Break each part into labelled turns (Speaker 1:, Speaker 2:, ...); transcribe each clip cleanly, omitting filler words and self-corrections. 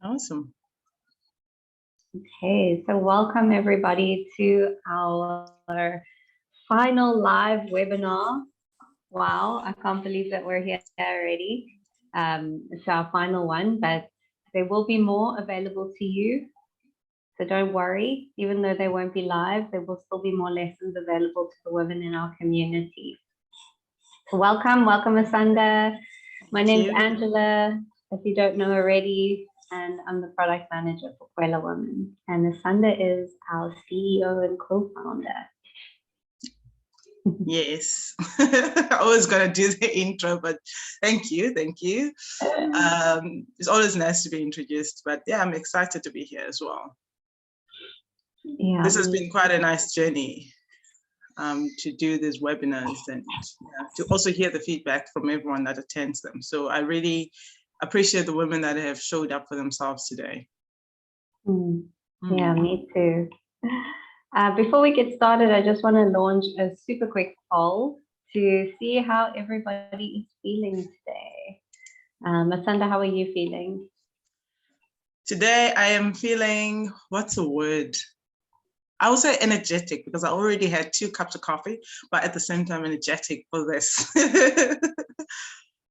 Speaker 1: Awesome.
Speaker 2: Okay, so welcome everybody to our final live webinar. Wow, I can't believe that we're here already. It's our final one, but there will be more available to you. So don't worry, even though they won't be live, there will still be more lessons available to the women in our community. So welcome Asanda. My name's Angela, if you don't know already, and I'm the product manager for Khwela Womxn. And Asanda is our CEO and co-founder.
Speaker 1: Yes, I was gonna do the intro, but thank you. It's always nice to be introduced, but yeah, I'm excited to be here as well. Yeah, this has been quite a nice journey to do these webinars and to also hear the feedback from everyone that attends them. So I really appreciate the women that have showed up for themselves today.
Speaker 2: Yeah, me too. Before we get started, I just want to launch a super quick poll to see how everybody is feeling today. Asanda, how are you feeling?
Speaker 1: Today, I am feeling, what's a word? I would say energetic, because I already had 2 cups of coffee, but at the same time, energetic for this.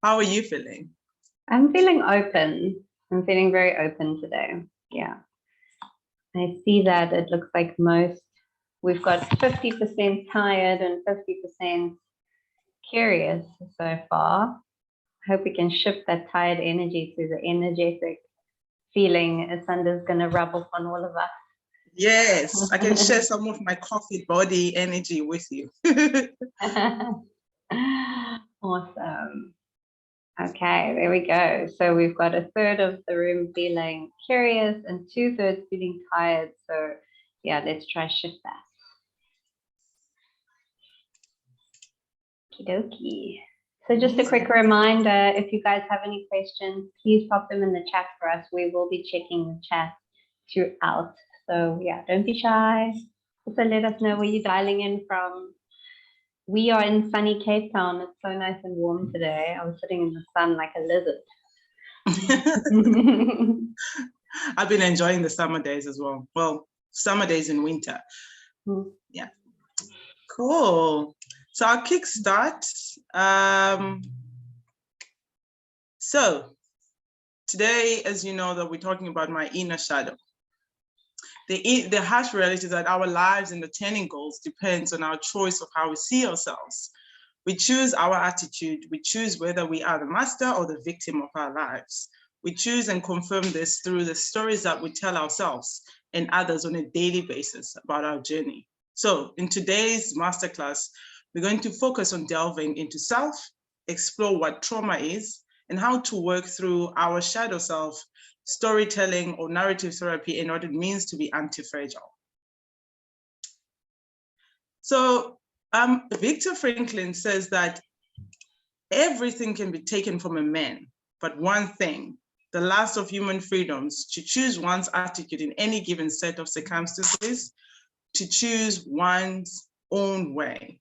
Speaker 1: How are you feeling?
Speaker 2: I'm feeling open. I'm feeling very open today. Yeah. I see that it looks like we've got 50% tired and 50% curious so far. I hope we can shift that tired energy to the energetic feeling Asanda's going to rub off on all of us.
Speaker 1: Yes, I can share some of my coffee body energy with you.
Speaker 2: Awesome. Okay, there we go. So we've got 1/3 of the room feeling curious and 2/3 feeling tired. So yeah, let's try shift that. Okie dokie. So just a quick reminder, if you guys have any questions, please pop them in the chat for us. We will be checking the chat throughout. So yeah, don't be shy. Also let us know where you're dialing in from. We are in sunny Cape Town. It's so nice and warm today. I was sitting in the sun like a lizard.
Speaker 1: I've been enjoying the summer days as well. Well, summer days in winter. Yeah. Cool. So I'll kickstart. So today, as you know, that we're talking about my inner shadow. The harsh reality is that our lives and the turning goals depends on our choice of how we see ourselves. We choose our attitude. We choose whether we are the master or the victim of our lives. We choose and confirm this through the stories that we tell ourselves and others on a daily basis about our journey. So in today's masterclass, we're going to focus on delving into self, explore what trauma is, and how to work through our shadow self, storytelling or narrative therapy, and what it means to be anti-fragile. So Viktor Frankl says that everything can be taken from a man, but one thing, the last of human freedoms, to choose one's attitude in any given set of circumstances, to choose one's own way.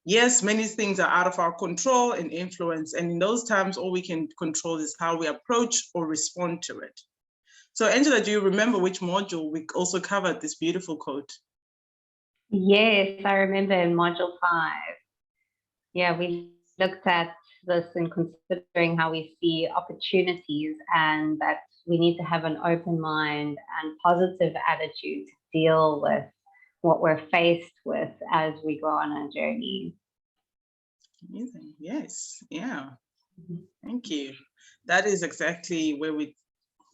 Speaker 1: Yes, many things are out of our control and influence, and in those times, all we can control is how we approach or respond to it. So Angela, do you remember which module we also covered this beautiful quote?
Speaker 2: Yes, I remember in module 5. Yeah, we looked at this and considering how we see opportunities and that we need to have an open mind and positive attitude to deal with what we're faced with as we go on our journey.
Speaker 1: Amazing. Yes. Yeah. Thank you. That is exactly where we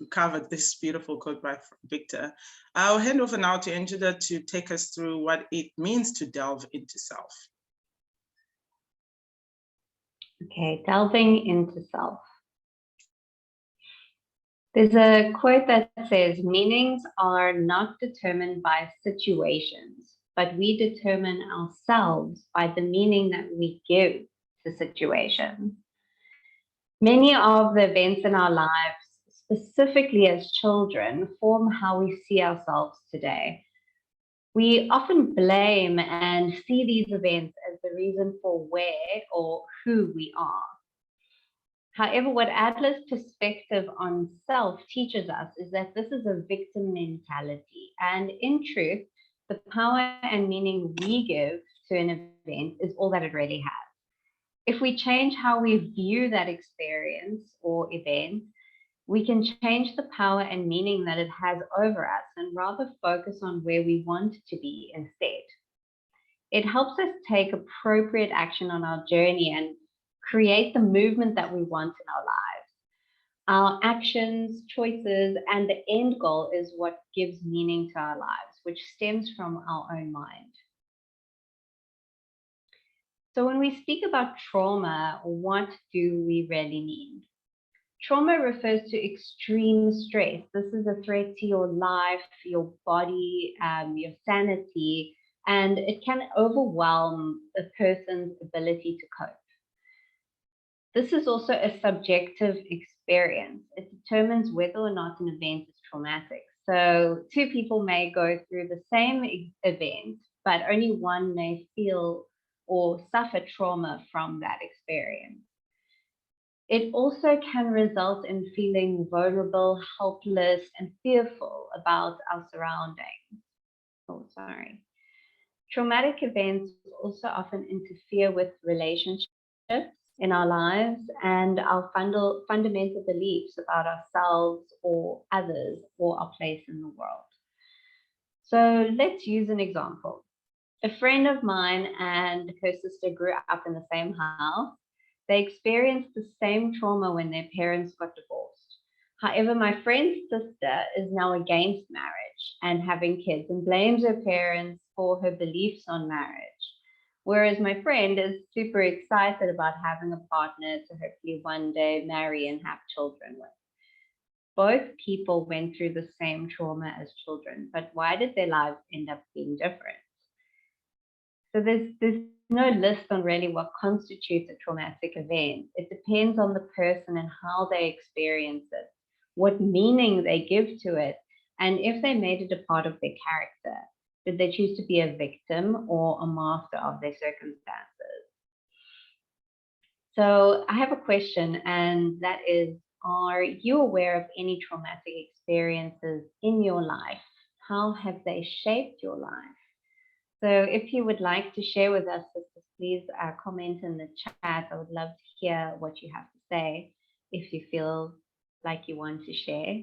Speaker 1: covered this beautiful quote by Viktor. I'll hand over now to Angela to take us through what it means to delve into self.
Speaker 2: Okay, delving into self. There's a quote that says, meanings are not determined by situations, but we determine ourselves by the meaning that we give to situations. Many of the events in our lives, specifically as children, form how we see ourselves today. We often blame and see these events as the reason for where or who we are. However, what Adler's perspective on self teaches us is that this is a victim mentality. And in truth, the power and meaning we give to an event is all that it really has. If we change how we view that experience or event, we can change the power and meaning that it has over us and rather focus on where we want to be instead. It helps us take appropriate action on our journey and create the movement that we want in our lives. Our actions, choices, and the end goal is what gives meaning to our lives, which stems from our own mind. So when we speak about trauma, what do we really mean? Trauma refers to extreme stress. This is a threat to your life, your body, your sanity, and it can overwhelm a person's ability to cope. This is also a subjective experience. It determines whether or not an event is traumatic. So two people may go through the same event, but only one may feel or suffer trauma from that experience. It also can result in feeling vulnerable, helpless, and fearful about our surroundings. Oh, sorry. Traumatic events also often interfere with relationships in our lives and our fundamental beliefs about ourselves or others or our place in the world. So let's use an example. A friend of mine and her sister grew up in the same house. They experienced the same trauma when their parents got divorced. However, my friend's sister is now against marriage and having kids and blames her parents for her beliefs on marriage. Whereas my friend is super excited about having a partner to hopefully one day marry and have children with. Both people went through the same trauma as children, but why did their lives end up being different? So there's no list on really what constitutes a traumatic event. It depends on the person and how they experience it, what meaning they give to it, and if they made it a part of their character. Did they choose to be a victim or a master of their circumstances? So I have a question, and that is, are you aware of any traumatic experiences in your life? How have they shaped your life? So if you would like to share with us, sisters, please comment in the chat. I would love to hear what you have to say if you feel like you want to share.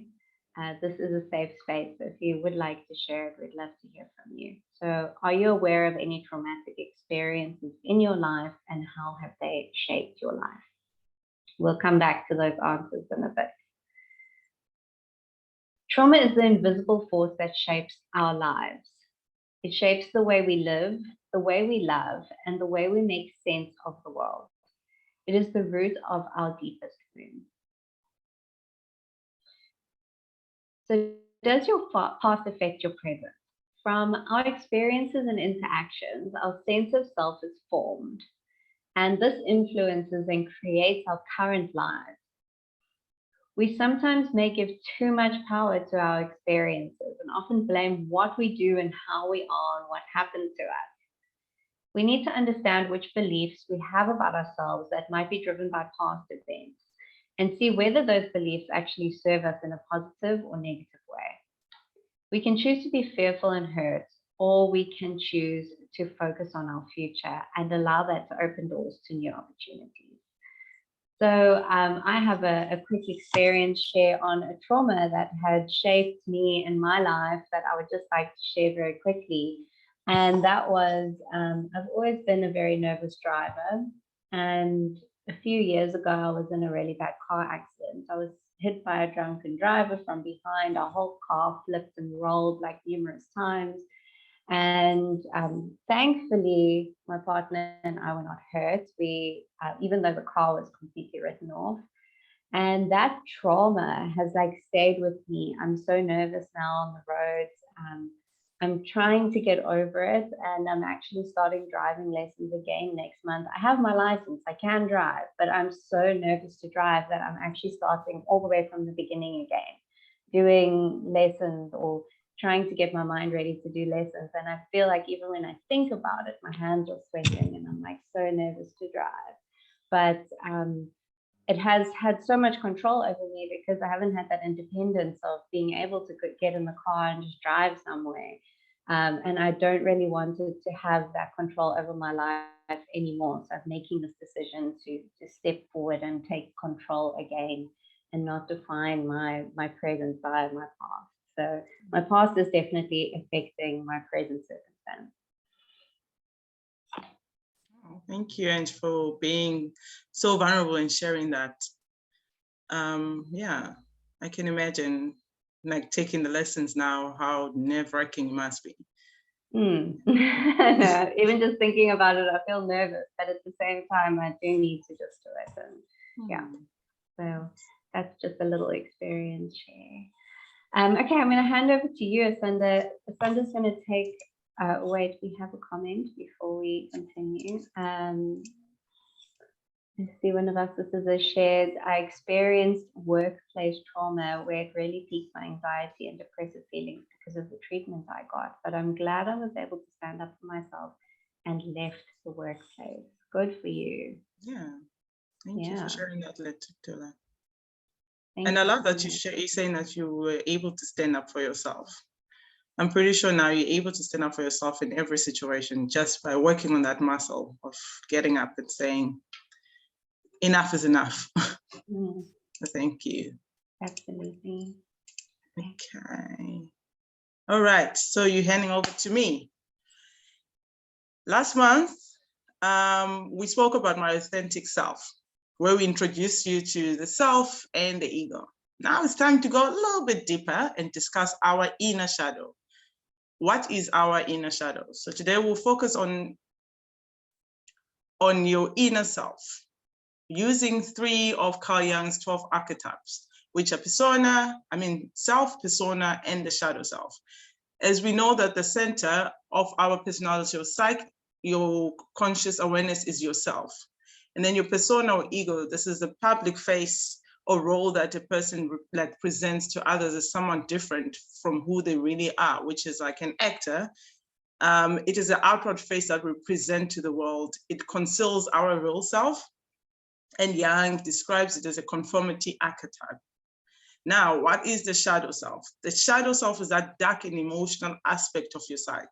Speaker 2: This is a safe space, so if you would like to share it, we'd love to hear from you. So are you aware of any traumatic experiences in your life and how have they shaped your life? We'll come back to those answers in a bit. Trauma is the invisible force that shapes our lives. It shapes the way we live, the way we love, and the way we make sense of the world. It is the root of our deepest wounds. So does your past affect your present? From our experiences and interactions, our sense of self is formed, and this influences and creates our current lives. We sometimes may give too much power to our experiences and often blame what we do and how we are and what happened to us. We need to understand which beliefs we have about ourselves that might be driven by past events and see whether those beliefs actually serve us in a positive or negative way. We can choose to be fearful and hurt, or we can choose to focus on our future and allow that to open doors to new opportunities. So I have a quick experience share on a trauma that had shaped me in my life that I would just like to share very quickly. And that was, I've always been a very nervous driver. And a few years ago, I was in a really bad car accident. I was hit by a drunken driver from behind. Our whole car flipped and rolled like numerous times. And thankfully, my partner and I were not hurt. We, even though the car was completely written off. And that trauma has like stayed with me. I'm so nervous now on the roads. I'm trying to get over it, and I'm actually starting driving lessons again next month. I have my license, I can drive, but I'm so nervous to drive that I'm actually starting all the way from the beginning again, doing lessons or trying to get my mind ready to do lessons. And I feel like even when I think about it, my hands are sweating and I'm like so nervous to drive. But it has had so much control over me because I haven't had that independence of being able to get in the car and just drive somewhere. And I don't really want to have that control over my life anymore. So I'm making this decision to step forward and take control again and not define my present by my past. So my past is definitely affecting my present circumstance.
Speaker 1: Thank you, Ange, for being so vulnerable and sharing that. Yeah, I can imagine like taking the lessons now, how nerve-wracking it must be.
Speaker 2: No, even just thinking about it, I feel nervous, but at the same time, I do need to just do it. And yeah, so that's just a little experience share. Okay, I'm going to hand over to you, Asanda. Asanda's going to take, wait, we have a comment before we continue. Let's see, one of our sisters has shared, I experienced workplace trauma where it really piqued my anxiety and depressive feelings because of the treatment I got. But I'm glad I was able to stand up for myself and left the workplace. Good for you.
Speaker 1: Yeah, thank you for sharing that, Letula.
Speaker 2: Thank
Speaker 1: and I love
Speaker 2: so
Speaker 1: that you're saying that you were able to stand up for yourself. I'm pretty sure now you're able to stand up for yourself in every situation just by working on that muscle of getting up and saying, enough is enough. Thank you.
Speaker 2: Absolutely.
Speaker 1: Okay. All right. So you're handing over to me. Last month, we spoke about my authentic self, where we introduced you to the self and the ego. Now it's time to go a little bit deeper and discuss our inner shadow. What is our inner shadow? So today we'll focus on your inner self, using 3 of Carl Jung's 12 archetypes, which are self, persona, and the shadow self. As we know that the center of our personality or psyche, your conscious awareness is yourself. And then your persona or ego, this is the public face or role that a person presents to others as someone different from who they really are, which is like an actor. It is the outward face that we present to the world. It conceals our real self. And Jung describes it as a conformity archetype. Now, what is the shadow self? The shadow self is that dark and emotional aspect of your psyche.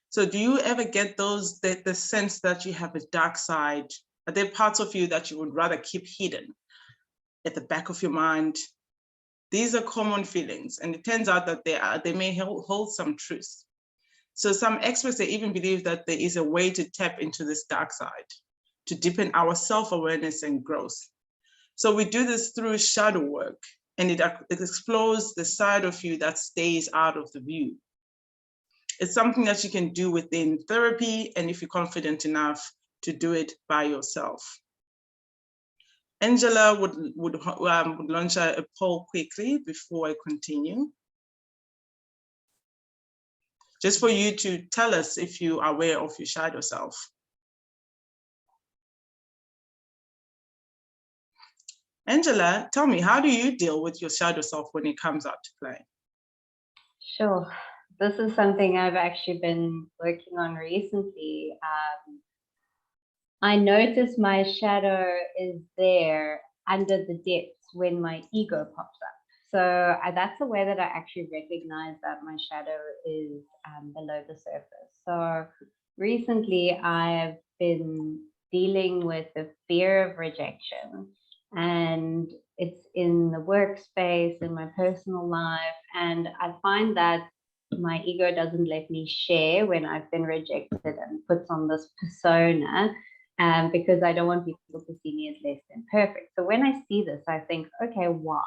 Speaker 1: So do you ever get the sense that you have a dark side? Are there parts of you that you would rather keep hidden at the back of your mind? These are common feelings, and it turns out that they may hold some truth. So some experts, they even believe that there is a way to tap into this dark side, to deepen our self-awareness and growth. So we do this through shadow work, and it explores the side of you that stays out of the view. It's something that you can do within therapy, and if you're confident enough to do it by yourself. Angela would launch a poll quickly before I continue. Just for you to tell us if you are aware of your shadow self. Angela, tell me, how do you deal with your shadow self when it comes out to play?
Speaker 2: Sure. This is something I've actually been working on recently. I notice my shadow is there under the depths when my ego pops up. So that's a way that I actually recognize that my shadow is below the surface. So recently I've been dealing with the fear of rejection, and it's in the workspace, in my personal life. And I find that my ego doesn't let me share when I've been rejected and puts on this persona. Because I don't want people to see me as less than perfect. So when I see this, I think, okay, why?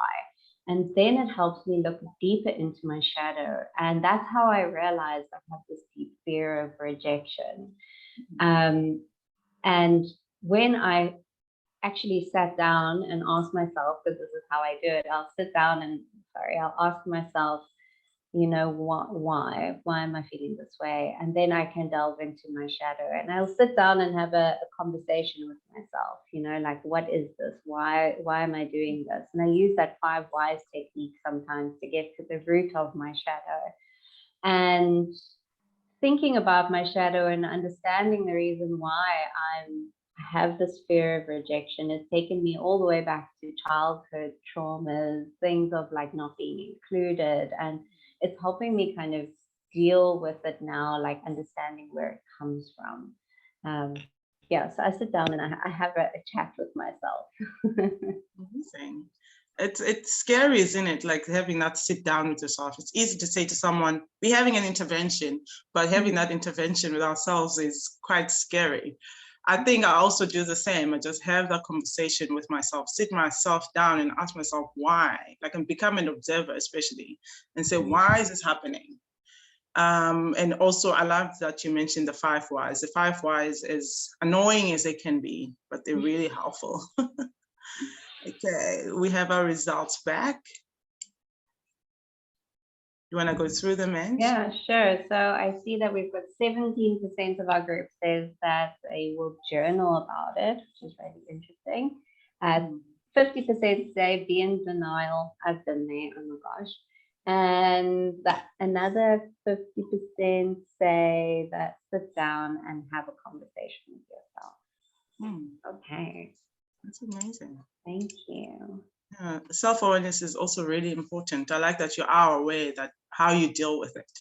Speaker 2: And then it helps me look deeper into my shadow. And that's how I realized I have this deep fear of rejection. And when I actually sat down and asked myself, because this is how I do it, I'll ask myself, you know, why am I feeling this way? And then I can delve into my shadow, and I'll sit down and have a conversation with myself, you know, like, what is this? Why am I doing this? And I use that 5 whys technique sometimes to get to the root of my shadow. And thinking about my shadow and understanding the reason why I have this fear of rejection. It's taken me all the way back to childhood traumas, things of like not being included. And it's helping me kind of deal with it now, like understanding where it comes from. Yeah, so I sit down and I have a chat with myself.
Speaker 1: Amazing. It's scary, isn't it? Like having that sit down with yourself. It's easy to say to someone, we're having an intervention, but having that intervention with ourselves is quite scary. I think I also do the same. I just have that conversation with myself, sit myself down and ask myself why, like, and become an observer, especially, and say, why is this happening? And also, I love that you mentioned the 5 whys. The 5 whys, as annoying as they can be, but they're really helpful. Okay, we have our results back. You want to go through them, Ange?
Speaker 2: Yeah, sure. So I see that we've got 17% of our group says that they will journal about it, which is really interesting. 50% say be in denial. I've been there, oh my gosh. And that another 50% say that sit down and have a conversation with yourself. Okay.
Speaker 1: That's amazing.
Speaker 2: Thank you.
Speaker 1: Self-awareness is also really important. I like that you are aware that how you deal with it.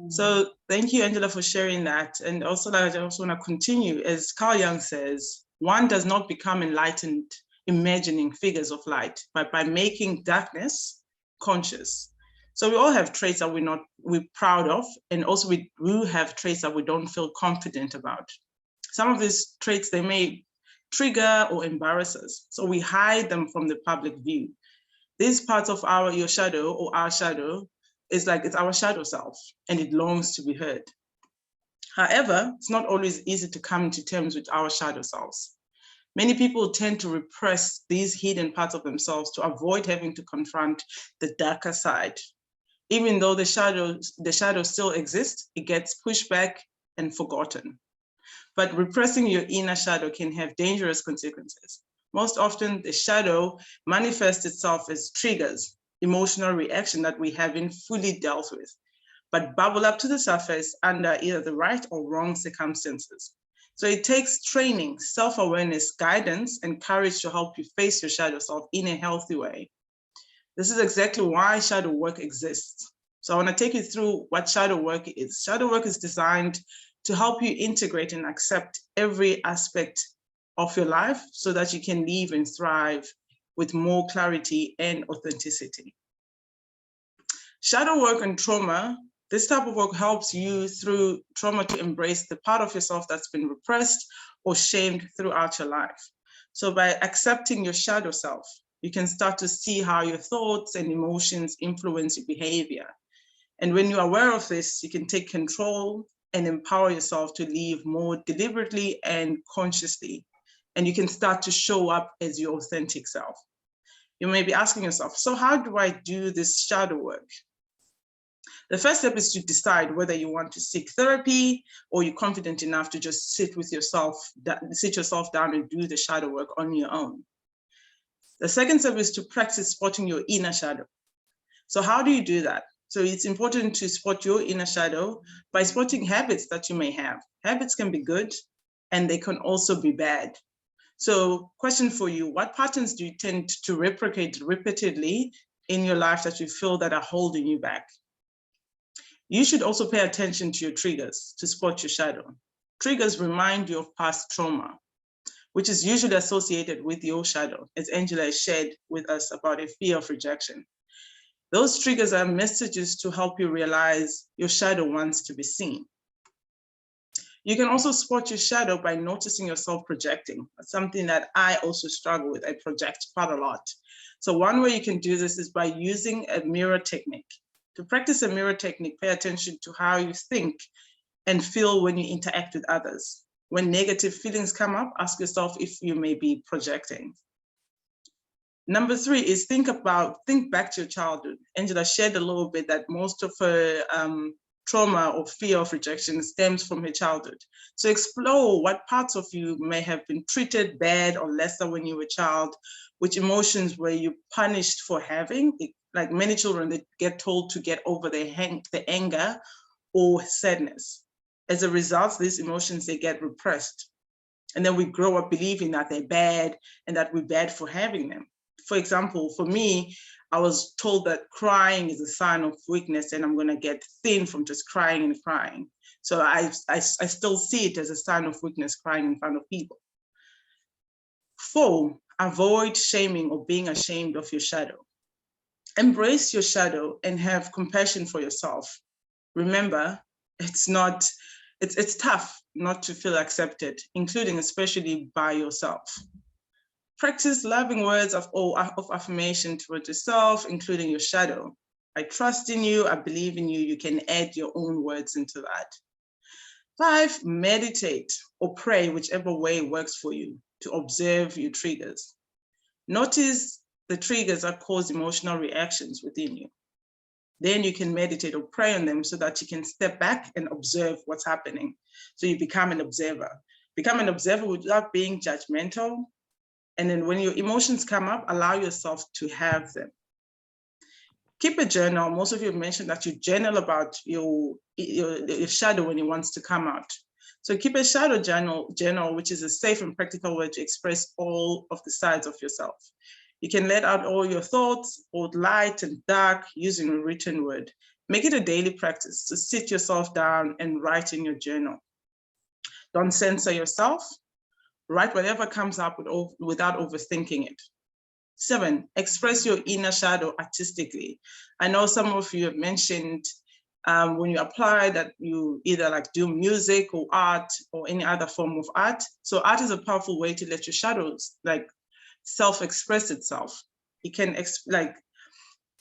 Speaker 1: So thank you, Angela, for sharing that. And also, like, I also want to continue, as Carl Jung says, one does not become enlightened imagining figures of light, but by making darkness conscious. So we all have traits that we're proud of, and also we do have traits that we don't feel confident about. Some of these traits, they may trigger or embarrass us, so we hide them from the public view. These parts of your shadow or our shadow is like, it's our shadow self, and it longs to be heard. However, it's not always easy to come to terms with our shadow selves. Many people tend to repress these hidden parts of themselves to avoid having to confront the darker side. Even though the shadow still exists, it gets pushed back and forgotten. But repressing your inner shadow can have dangerous consequences. Most often, the shadow manifests itself as triggers, emotional reaction that we haven't fully dealt with, but bubble up to the surface under either the right or wrong circumstances. So it takes training, self-awareness, guidance, and courage to help you face your shadow self in a healthy way. This is exactly why shadow work exists. So I want to take you through what shadow work is. Shadow work is designed to help you integrate and accept every aspect of your life so that you can live and thrive with more clarity and authenticity. Shadow work and trauma, this type of work helps you through trauma to embrace the part of yourself that's been repressed or shamed throughout your life. So by accepting your shadow self, you can start to see how your thoughts and emotions influence your behavior. And when you're aware of this, you can take control and empower yourself to live more deliberately and consciously. And you can start to show up as your authentic self. You may be asking yourself, so how do I do this shadow work? The first step is to decide whether you want to seek therapy or you're confident enough to just sit yourself down and do the shadow work on your own. The second step is to practice spotting your inner shadow. So how do you do that? So it's important to spot your inner shadow by spotting habits that you may have. Habits can be good and they can also be bad. So question for you, what patterns do you tend to replicate repeatedly in your life that you feel that are holding you back? You should also pay attention to your triggers to spot your shadow. Triggers remind you of past trauma, which is usually associated with your shadow, as Angela has shared with us about a fear of rejection. Those triggers are messages to help you realize your shadow wants to be seen. You can also spot your shadow by noticing yourself projecting. That's something that I also struggle with. I project quite a lot. So one way you can do this is by using a mirror technique. To practice a mirror technique, pay attention to how you think and feel when you interact with others. When negative feelings come up, ask yourself if you may be projecting. Number 3 is think back to your childhood. Angela shared a little bit that most of her trauma or fear of rejection stems from her childhood. So explore what parts of you may have been treated bad or lesser when you were a child, which emotions were you punished for having. Like many children, they get told to get over the anger or sadness. As a result, these emotions, they get repressed. And then we grow up believing that they're bad and that we're bad for having them. For example, for me, I was told that crying is a sign of weakness and I'm going to get thin from just crying and crying. So I still see it as a sign of weakness, crying in front of people. 4, avoid shaming or being ashamed of your shadow. Embrace your shadow and have compassion for yourself. Remember, it's tough not to feel accepted, including especially by yourself. Practice loving words of affirmation towards yourself, including your shadow. I trust in you, I believe in you. You can add your own words into that. 5, meditate or pray, whichever way works for you, to observe your triggers. Notice the triggers that cause emotional reactions within you. Then you can meditate or pray on them so that you can step back and observe what's happening. So you become an observer. Become an observer without being judgmental. And then when your emotions come up, allow yourself to have them. Keep a journal. Most of you have mentioned that you journal about your shadow when it wants to come out. So keep a shadow journal, which is a safe and practical way to express all of the sides of yourself. You can let out all your thoughts, both light and dark, using a written word. Make it a daily practice to sit yourself down and write in your journal. Don't censor yourself. Write whatever comes up without overthinking it. 7, express your inner shadow artistically. I know some of you have mentioned when you apply that you either like do music or art or any other form of art. So art is a powerful way to let your shadows like self-express itself. You can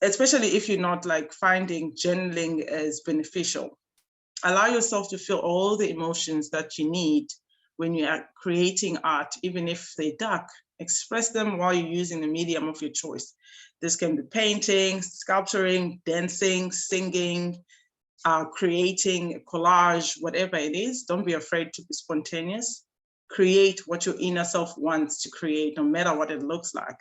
Speaker 1: especially if you're not like finding journaling as beneficial. Allow yourself to feel all the emotions that you need when you are creating art, even if they're dark. Express them while you're using the medium of your choice. This can be painting, sculpturing, dancing, singing, creating a collage, whatever it is. Don't be afraid to be spontaneous. Create what your inner self wants to create, no matter what it looks like.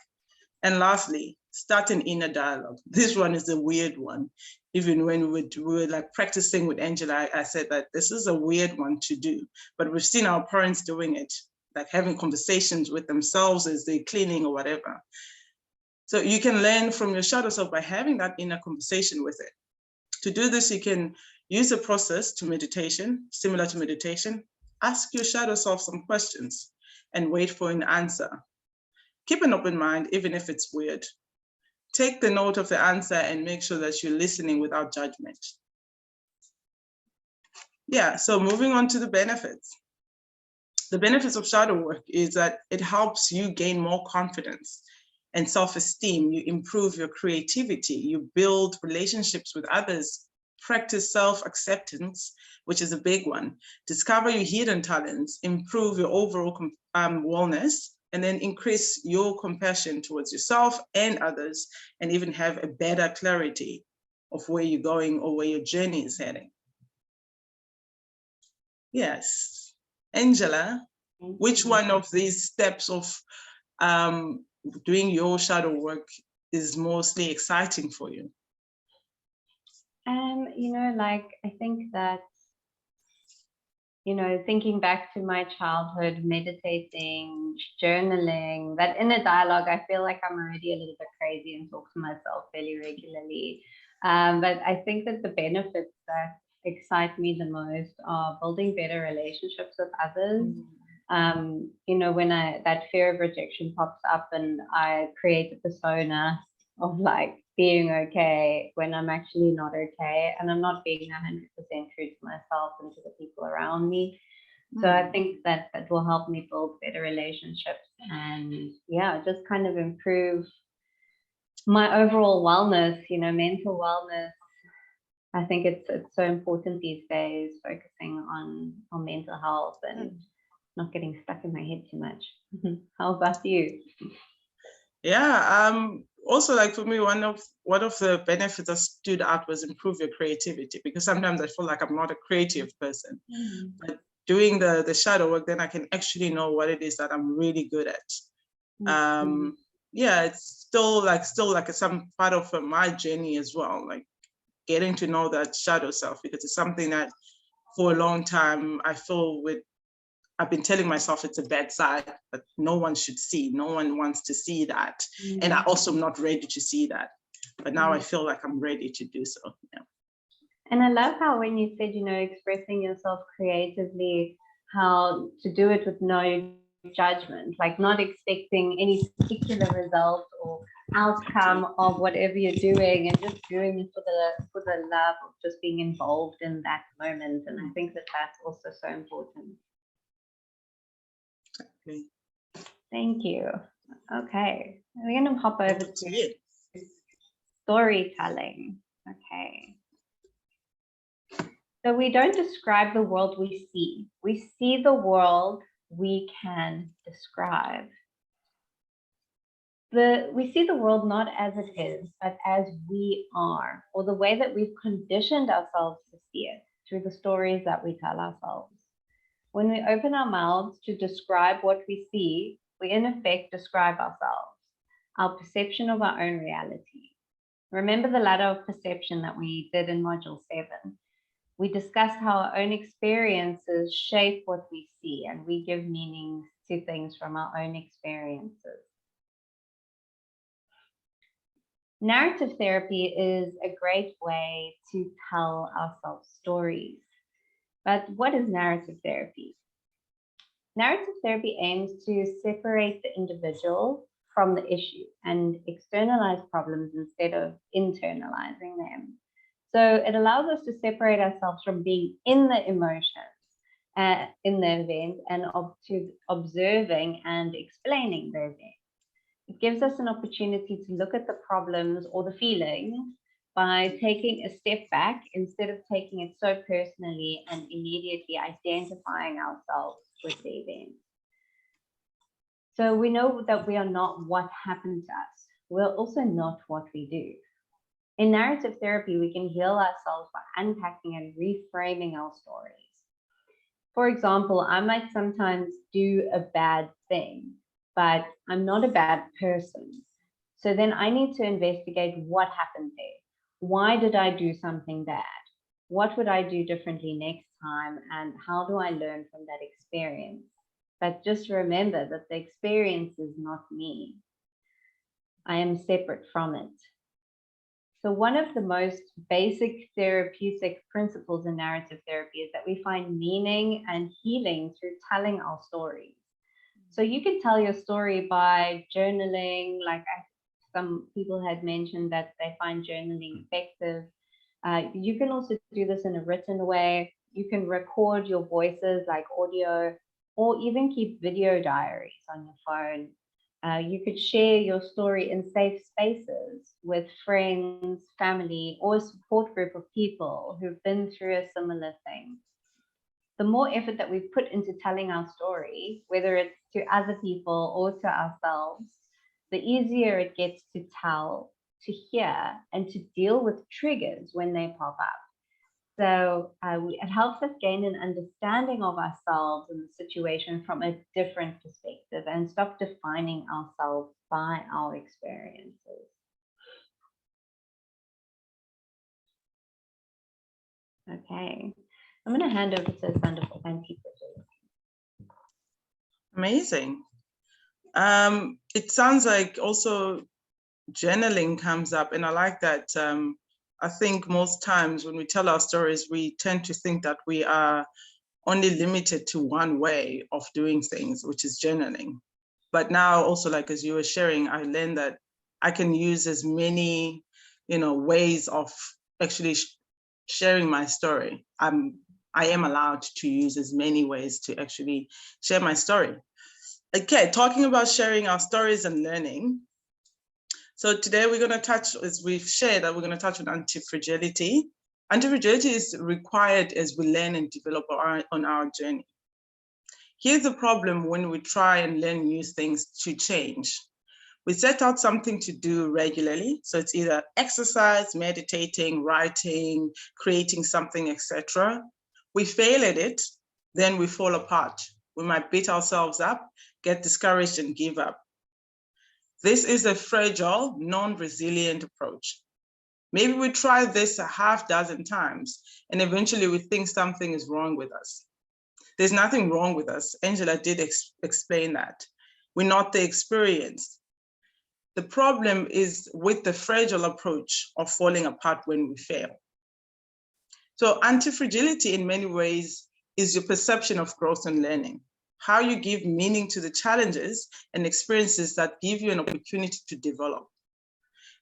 Speaker 1: And lastly, start an inner dialogue. This one is a weird one. Even when we were like practicing with Angela, I said that this is a weird one to do, but we've seen our parents doing it, like having conversations with themselves as they're cleaning or whatever. So you can learn from your shadow self by having that inner conversation with it. To do this, you can use a process to meditation, similar to meditation. Ask your shadow self some questions and wait for an answer. Keep an open mind, even if it's weird. Take the note of the answer and make sure that you're listening without judgment. Yeah, so moving on to the benefits. The benefits of shadow work is that it helps you gain more confidence and self-esteem. You improve your creativity, you build relationships with others, practice self-acceptance, which is a big one, discover your hidden talents, improve your overall wellness, and then increase your compassion towards yourself and others, and even have a better clarity of where you're going or where your journey is heading. Yes. Angela, which one of these steps of doing your shadow work is mostly exciting for you?
Speaker 2: I think that, thinking back to my childhood, meditating, journaling, that inner dialogue, I feel like I'm already a little bit crazy and talk to myself fairly regularly. But I think that the benefits that excite me the most are building better relationships with others. When that fear of rejection pops up and I create a persona of like being okay when I'm actually not okay, and I'm not being 100% true to myself and to the people around me. So I think that will help me build better relationships and just kind of improve my overall wellness, mental wellness. I think it's so important these days, focusing on mental health and not getting stuck in my head too much. How about you?
Speaker 1: Yeah, also like for me, one of the benefits that stood out was improve your creativity, because sometimes I feel like I'm not a creative person. But doing the shadow work, then I can actually know what it is that I'm really good at. Yeah, it's still like some part of my journey as well, like getting to know that shadow self, because it's something that for a long time I feel I've been telling myself it's a bad side, but no one should see. No one wants to see that. And I also am not ready to see that. But now I feel like I'm ready to do so. Yeah.
Speaker 2: And I love how when you said, expressing yourself creatively, how to do it with no judgment, like not expecting any particular result or outcome of whatever you're doing, and just doing it for the love of just being involved in that moment. And I think that that's also so important.
Speaker 1: Exactly.
Speaker 2: Thank you. Okay, we're going to hop over to storytelling. Okay. So we don't describe the world we see. We see the world we can describe. We see the world not as it is, but as we are, or the way that we've conditioned ourselves to see it through the stories that we tell ourselves. When we open our mouths to describe what we see, we in effect describe ourselves, our perception of our own reality. Remember the ladder of perception that we did in module 7. We discussed how our own experiences shape what we see, and we give meanings to things from our own experiences. Narrative therapy is a great way to tell ourselves stories. But what is narrative therapy? Narrative therapy aims to separate the individual from the issue and externalize problems instead of internalizing them. So it allows us to separate ourselves from being in the emotions, in the event, and to observing and explaining the event. It gives us an opportunity to look at the problems or the feelings by taking a step back instead of taking it so personally and immediately identifying ourselves with the event. So we know that we are not what happened to us. We're also not what we do. In narrative therapy, we can heal ourselves by unpacking and reframing our stories. For example, I might sometimes do a bad thing, but I'm not a bad person. So then I need to investigate what happened there. Why did I do something bad? What would I do differently next time? And how do I learn from that experience? But just remember that the experience is not me. I am separate from it. So one of the most basic therapeutic principles in narrative therapy is that we find meaning and healing through telling our stories. So you can tell your story by journaling, like some people had mentioned that they find journaling effective. You can also do this in a written way. You can record your voices like audio, or even keep video diaries on your phone. You could share your story in safe spaces with friends, family, or a support group of people who've been through a similar thing. The more effort that we put into telling our story, whether it's to other people or to ourselves, the easier it gets to tell, to hear, and to deal with triggers when they pop up. So it helps us gain an understanding of ourselves and the situation from a different perspective and stop defining ourselves by our experiences. Okay, I'm going to hand over to Asanda for Antifragility.
Speaker 1: Amazing. It sounds like also journaling comes up, and I like that. I think most times when we tell our stories, we tend to think that we are only limited to one way of doing things, which is journaling. But now also, like as you were sharing, I learned that I can use as many, ways of actually sharing my story. I am allowed to use as many ways to actually share my story. Okay, talking about sharing our stories and learning. So today we're going to touch, as we've shared, that we're going to touch on antifragility. Antifragility is required as we learn and develop on our journey. Here's the problem when we try and learn new things to change. We set out something to do regularly. So it's either exercise, meditating, writing, creating something, etc. We fail at it, then we fall apart. We might beat ourselves up, get discouraged, and give up. This is a fragile, non-resilient approach. Maybe we try this a half dozen times, and eventually we think something is wrong with us. There's nothing wrong with us. Angela did explain that. We're not the experience. The problem is with the fragile approach of falling apart when we fail. So anti-fragility in many ways is your perception of growth and learning, how you give meaning to the challenges and experiences that give you an opportunity to develop.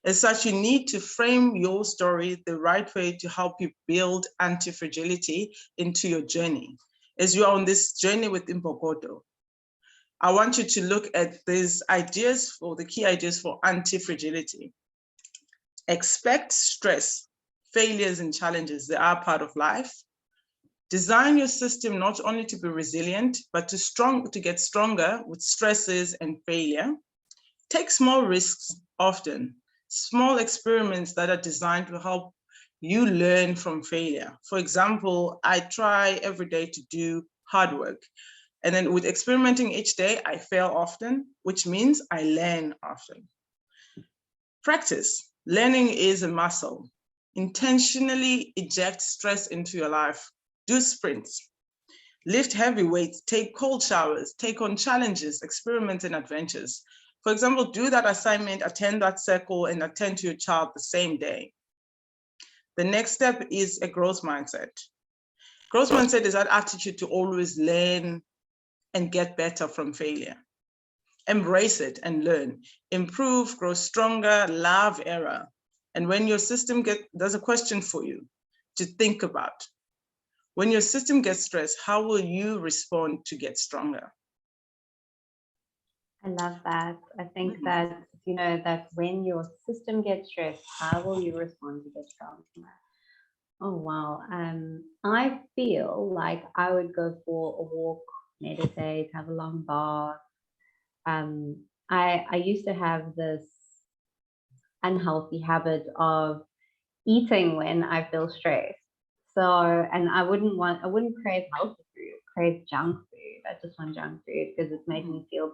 Speaker 1: As such, you need to frame your story the right way to help you build anti-fragility into your journey. As you are on this journey with Imbokodo, I want you to look at these ideas for the key ideas for anti-fragility. Expect stress, failures and challenges. They are part of life. Design your system not only to be resilient, but to get stronger with stresses and failure. Take small risks often, small experiments that are designed to help you learn from failure. For example, I try every day to do hard work. And then with experimenting each day, I fail often, which means I learn often. Practice. Learning is a muscle. Intentionally eject stress into your life. Do sprints. Lift heavy weights, take cold showers, take on challenges, experiments and adventures. For example, do that assignment, attend that circle and attend to your child the same day. The next step is a growth mindset. Growth mindset is that attitude to always learn and get better from failure. Embrace it and learn. Improve, grow stronger, love error. And when your system there's a question for you to think about. When your system gets stressed, how will you respond to get stronger?
Speaker 2: I love that. I think that, you know, that when your system gets stressed, how will you respond to get stronger? Oh, wow. I feel like I would go for a walk, meditate, have a long bath. I used to have this unhealthy habit of eating when I feel stressed. So, and I wouldn't crave healthy food, crave junk food. I just want junk food because it's making me feel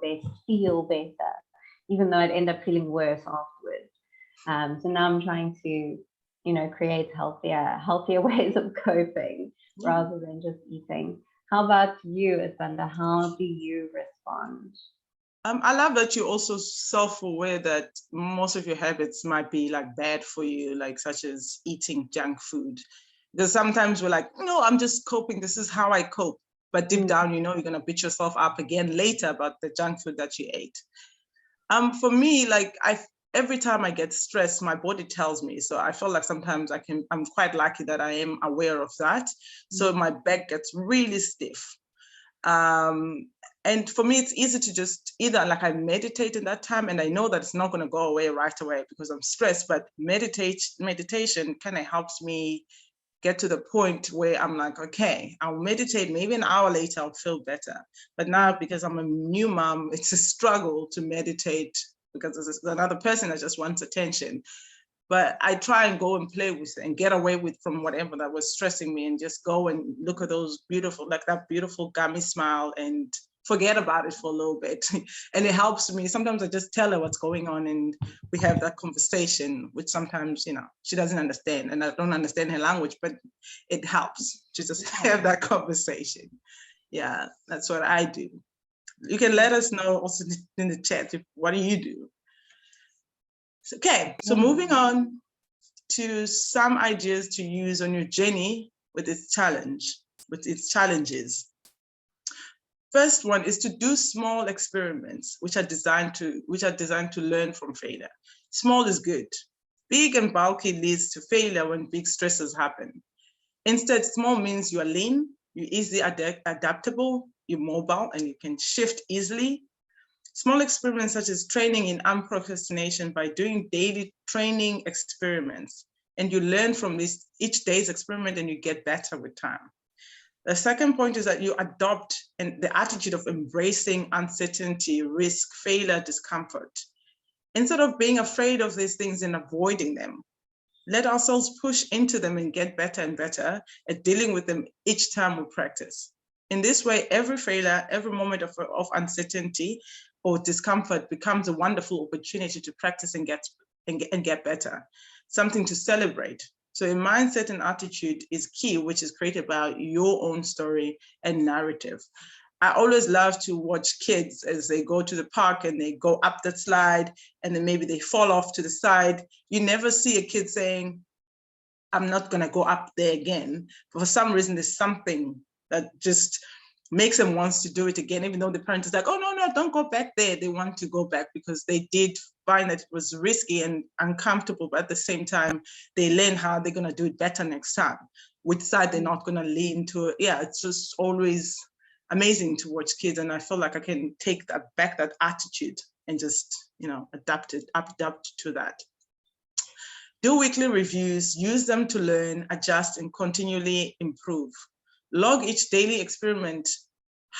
Speaker 2: better, even though I'd end up feeling worse afterwards. So now I'm trying to, you know, create healthier ways of coping rather than just eating. How about you, Asanda? How do you respond?
Speaker 1: I love that you're also self-aware that most of your habits might be like bad for you, like such as eating junk food. Because sometimes we're like, no, I'm just coping. This is how I cope. But deep down, you know, you're going to beat yourself up again later about the junk food that you ate. For me, like every time I get stressed, my body tells me. So I feel like sometimes I'm quite lucky that I am aware of that. So my back gets really stiff. And for me, it's easy to just either like I meditate in that time and I know that it's not going to go away right away because I'm stressed, but meditation kind of helps me get to the point where I'm like, okay, I'll meditate, maybe an hour later, I'll feel better. But now because I'm a new mom, it's a struggle to meditate because there's another person that just wants attention. But I try and go and play with it and get away from whatever that was stressing me and just go and look at those beautiful, like that beautiful gummy smile and forget about it for a little bit. And it helps me. Sometimes I just tell her what's going on and we have that conversation, which sometimes, you know, she doesn't understand and I don't understand her language, but it helps to just have that conversation. Yeah, that's what I do. You can let us know also in the chat, what do you do? Okay, so moving on to some ideas to use on your journey with its challenges. First one is to do small experiments, which are designed to learn from failure. Small is good. Big and bulky leads to failure when big stresses happen. Instead, small means you are lean, you're easily adaptable, you're mobile, and you can shift easily. Small experiments such as training in unprocrastination by doing daily training experiments. And you learn from this each day's experiment and you get better with time. The second point is that you adopt the attitude of embracing uncertainty, risk, failure, discomfort. Instead of being afraid of these things and avoiding them, let ourselves push into them and get better and better at dealing with them each time we practice. In this way, every failure, every moment of uncertainty or discomfort becomes a wonderful opportunity to practice and get better, something to celebrate. So a mindset and attitude is key, which is created by your own story and narrative. I always love to watch kids as they go to the park and they go up that slide and then maybe they fall off to the side. You never see a kid saying, I'm not going to go up there again. But for some reason, there's something that just makes them want to do it again, even though the parent is like, oh, no, don't go back there. They want to go back because they did find that it was risky and uncomfortable, but at the same time, they learn how they're going to do it better next time. Which side they're not going to lean to. Yeah, it's just always amazing to watch kids. And I feel like I can take that attitude and just, adapt to that. Do weekly reviews, use them to learn, adjust, and continually improve. Log each daily experiment,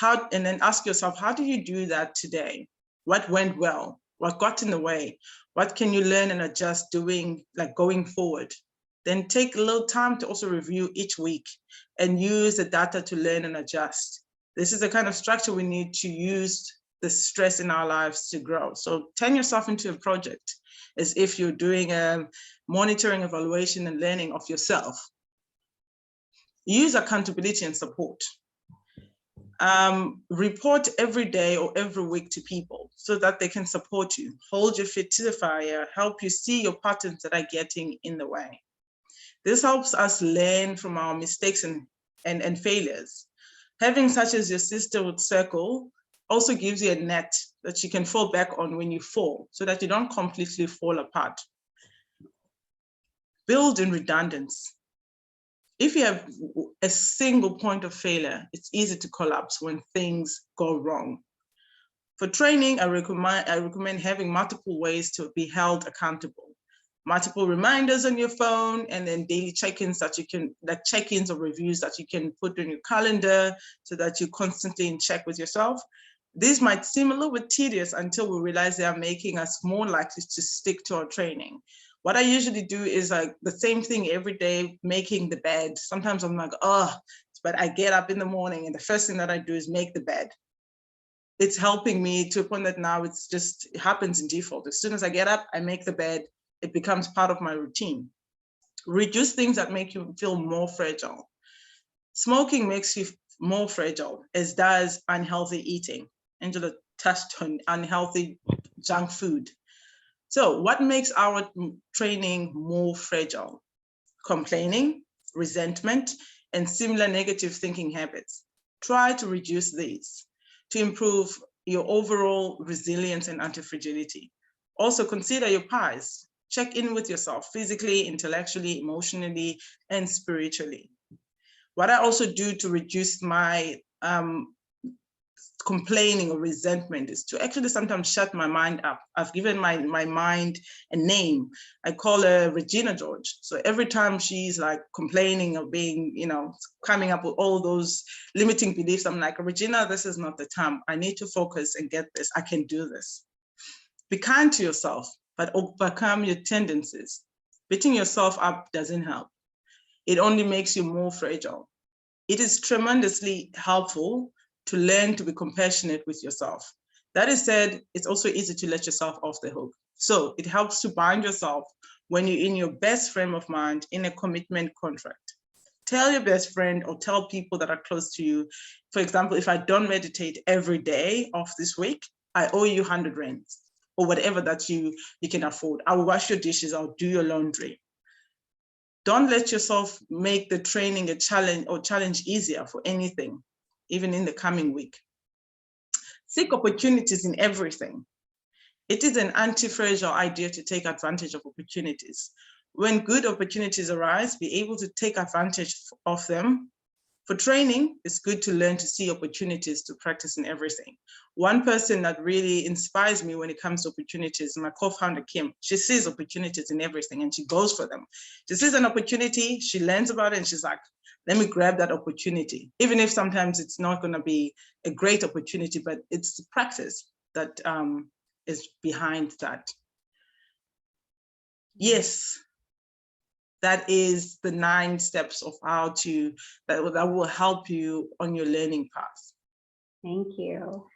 Speaker 1: and then ask yourself, how did you do that today? What went well? What got in the way? What can you learn and adjust going forward? Then take a little time to also review each week and use the data to learn and adjust. This is the kind of structure we need to use the stress in our lives to grow. So turn yourself into a project as if you're doing a monitoring, evaluation, and learning of yourself. Use accountability and support. Report every day or every week to people so that they can support you, hold your feet to the fire, help you see your patterns that are getting in the way. This helps us learn from our mistakes and failures. Having such as your sisterhood circle also gives you a net that you can fall back on when you fall so that you don't completely fall apart. Build in redundancy. If you have a single point of failure, it's easy to collapse when things go wrong. For training, I recommend having multiple ways to be held accountable. Multiple reminders on your phone, and then daily check-ins check-ins or reviews that you can put on your calendar so that you're constantly in check with yourself. These might seem a little bit tedious until we realize they are making us more likely to stick to our training. What I usually do is the same thing every day, making the bed. Sometimes I'm like, but I get up in the morning and the first thing that I do is make the bed. It's helping me to a point that now it happens in default. As soon as I get up, I make the bed. It becomes part of my routine. Reduce things that make you feel more fragile. Smoking makes you more fragile, as does unhealthy eating. Angela touched on unhealthy junk food. So what makes our training more fragile? Complaining, resentment, and similar negative thinking habits. Try to reduce these to improve your overall resilience and anti-fragility. Also consider your pies. Check in with yourself physically, intellectually, emotionally, and spiritually. What I also do to reduce my complaining or resentment is to actually sometimes shut my mind up. I've given my mind a name. I call her Regina George. So every time she's complaining or being, coming up with all those limiting beliefs, I'm like, Regina, this is not the time. I need to focus and get this. I can do this. Be kind to yourself, but overcome your tendencies. Beating yourself up doesn't help. It only makes you more fragile. It is tremendously helpful to learn to be compassionate with yourself. That is said, it's also easy to let yourself off the hook. So it helps to bind yourself when you're in your best frame of mind in a commitment contract. Tell your best friend or tell people that are close to you. For example, if I don't meditate every day of this week, I owe you 100 rands or whatever that you can afford. I will wash your dishes, I'll do your laundry. Don't let yourself make the training a challenge easier for anything, even in the coming week. Seek opportunities in everything. It is an anti-fragile idea to take advantage of opportunities. When good opportunities arise, be able to take advantage of them. For training, it's good to learn to see opportunities to practice in everything. One person that really inspires me when it comes to opportunities, my co-founder, Kim, she sees opportunities in everything and she goes for them. She sees an opportunity, she learns about it and she's like, let me grab that opportunity. Even if sometimes it's not gonna be a great opportunity, but it's the practice that is behind that. Yes. That is the 9 steps of how that will help you on your learning path.
Speaker 2: Thank you.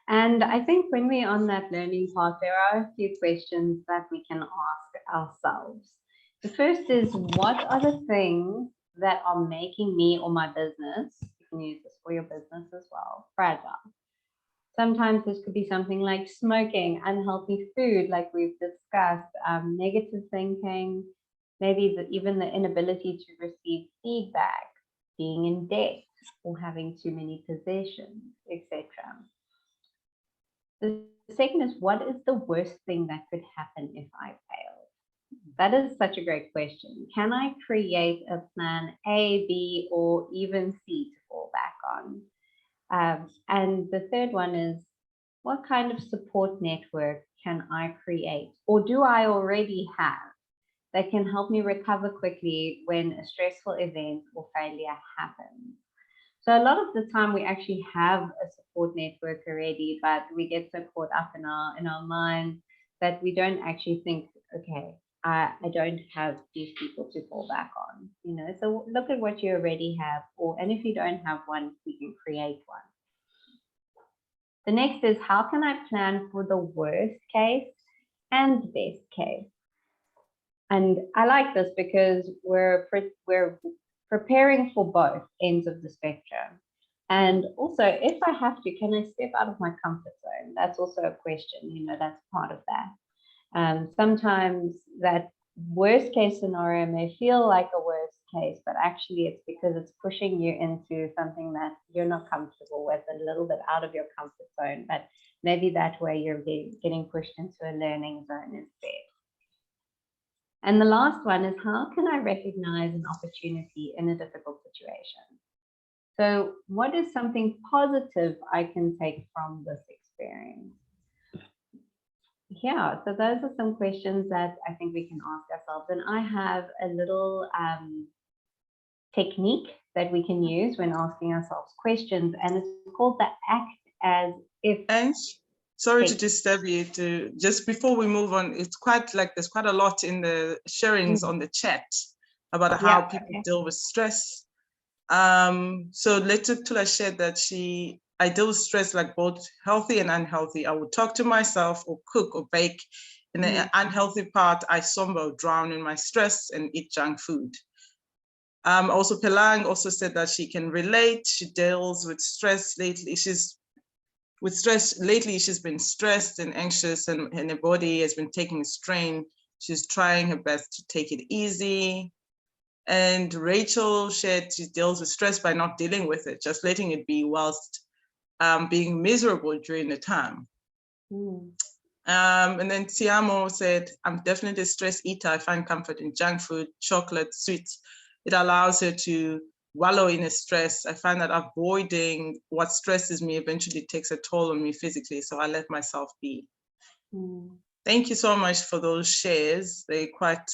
Speaker 2: And I think when we're on that learning path, there are a few questions that we can ask ourselves. The first is, what are the things that are making me or my business, you can use this for your business as well, fragile? Sometimes this could be something like smoking, unhealthy food, like we've discussed, negative thinking, maybe even the inability to receive feedback, being in debt, or having too many possessions, etc. The second is, what is the worst thing that could happen if I fail? That is such a great question. Can I create a plan A, B, or even C to fall back on? And the third one is, what kind of support network can I create, or do I already have, that can help me recover quickly when a stressful event or failure happens? So a lot of the time we actually have a support network already, but we get so caught up in our minds that we don't actually think, okay, I don't have these people to fall back on, you know. So look at what you already have, and if you don't have one, we can create one. The next is, how can I plan for the worst case and best case? And I like this because we're preparing for both ends of the spectrum. And also, if I have to, can I step out of my comfort zone? That's also a question, you know, that's part of that. Sometimes that worst case scenario may feel like a worst case, but actually it's because it's pushing you into something that you're not comfortable with, a little bit out of your comfort zone. But maybe that way you're getting pushed into a learning zone instead. And the last one is, how can I recognize an opportunity in a difficult situation? So what is something positive I can take from this experience? Yeah, so those are some questions that I think we can ask ourselves. And I have a little technique that we can use when asking ourselves questions, and it's called the act as if.
Speaker 1: And sorry to disturb you. Just before we move on, it's quite like there's quite a lot in the sharings on the chat about how people deal with stress. So Letutula shared that I deal with stress like both healthy and unhealthy. I would talk to myself or cook or bake. In the unhealthy part, I somber, drown in my stress and eat junk food. Also, Pelang also said that she can relate. She deals with stress lately. She's been stressed and anxious, and her body has been taking a strain. She's trying her best to take it easy. And Rachel shared she deals with stress by not dealing with it, just letting it be whilst being miserable during the time. And then Tiamo said, I'm definitely a stress eater. I find comfort in junk food, chocolate, sweets. It allows her to wallow in a stress. I find that avoiding what stresses me eventually takes a toll on me physically, so I let myself be. Thank you so much for those shares. They're quite,